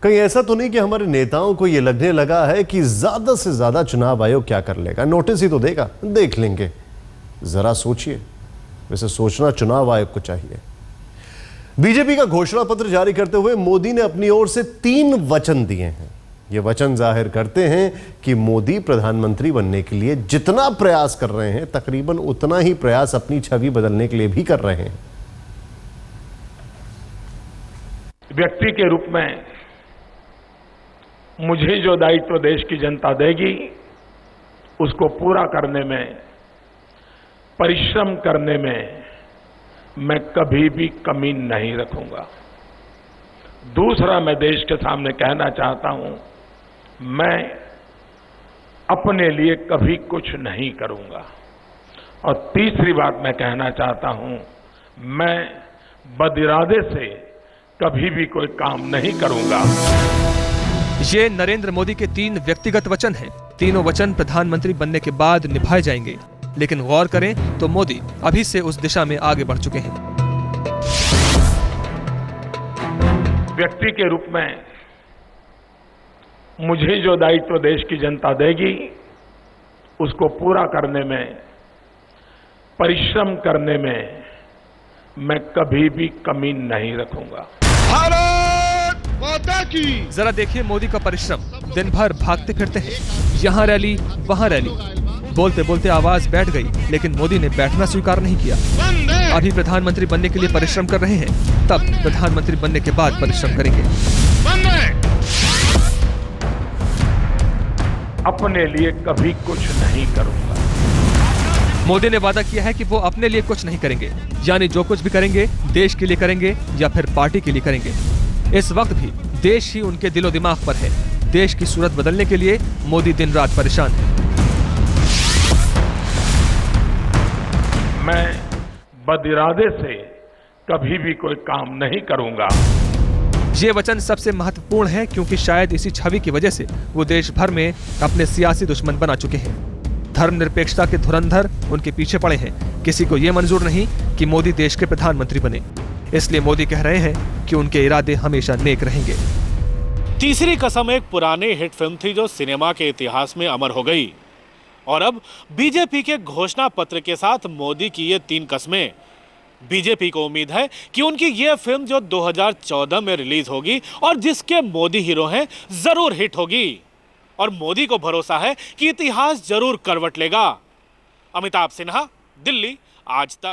कहीं ऐसा तो नहीं कि हमारे नेताओं को यह लगने लगा है कि ज्यादा से ज्यादा चुनाव आयोग क्या कर लेगा, नोटिस ही तो देगा, देख लेंगे। जरा सोचिए, वैसे सोचना चुनाव आयोग को चाहिए। बीजेपी का घोषणा पत्र जारी करते हुए मोदी ने अपनी ओर से 3 वचन दिए हैं। ये वचन जाहिर करते हैं कि मोदी प्रधानमंत्री बनने के लिए जितना प्रयास कर रहे हैं, तकरीबन उतना ही प्रयास अपनी छवि बदलने के लिए भी कर रहे हैं। व्यक्ति के रूप में मुझे जो दायित्व देश की जनता देगी, उसको पूरा करने में, परिश्रम करने में मैं कभी भी कमी नहीं रखूंगा। दूसरा, मैं देश के सामने कहना चाहता हूं, मैं अपने लिए कभी कुछ नहीं करूंगा। और तीसरी बात मैं कहना चाहता हूं, मैं बदिरादे से कभी भी कोई काम नहीं करूंगा। ये नरेंद्र मोदी के 3 व्यक्तिगत वचन हैं। तीनों वचन प्रधानमंत्री बनने के बाद निभाए जाएंगे, लेकिन गौर करें तो मोदी अभी से उस दिशा में आगे बढ़ चुके हैं। व्यक्ति के रूप में मुझे जो दायित्व देश की जनता देगी, उसको पूरा करने में, परिश्रम करने में मैं कभी भी कमी नहीं रखूंगा। भारत माता की। जरा देखिए मोदी का परिश्रम। दिन भर भागते फिरते हैं, यहाँ रैली वहाँ रैली, बोलते बोलते आवाज बैठ गई, लेकिन मोदी ने बैठना स्वीकार नहीं किया। अभी प्रधानमंत्री बनने के लिए परिश्रम कर रहे हैं, तब प्रधानमंत्री बनने के बाद परिश्रम करेंगे। अपने लिए कभी कुछ नहीं करूंगा। मोदी ने वादा किया है कि वो अपने लिए कुछ नहीं करेंगे, यानी जो कुछ भी करेंगे देश के लिए करेंगे या फिर पार्टी के लिए करेंगे। इस वक्त भी देश ही उनके दिलो दिमाग पर है। देश की सूरत बदलने के लिए मोदी दिन रात परेशान है। मैं बदिरादे से कभी भी कोई काम नहीं करूंगा। ये वचन सबसे महत्वपूर्ण है, क्योंकि शायद इसी छवि की वजह से वो देश भर में अपने सियासी दुश्मन बना चुके हैं। धर्मनिरपेक्षता के धुरंधर उनके पीछे पड़े हैं। किसी को यह मंजूर नहीं कि मोदी देश के प्रधानमंत्री बने, इसलिए मोदी कह रहे हैं कि उनके इरादे हमेशा नेक रहेंगे। तीसरी कसम एक पुरानी हिट फिल्म थी जो सिनेमा के इतिहास में अमर हो गई, और अब बीजेपी के घोषणा पत्र के साथ मोदी की ये 3 कस्में। बीजेपी को उम्मीद है कि उनकी ये फिल्म जो 2014 में रिलीज होगी और जिसके मोदी हीरो हैं, जरूर हिट होगी। और मोदी को भरोसा है कि इतिहास जरूर करवट लेगा। अमिताभ सिन्हा, दिल्ली, आज तक।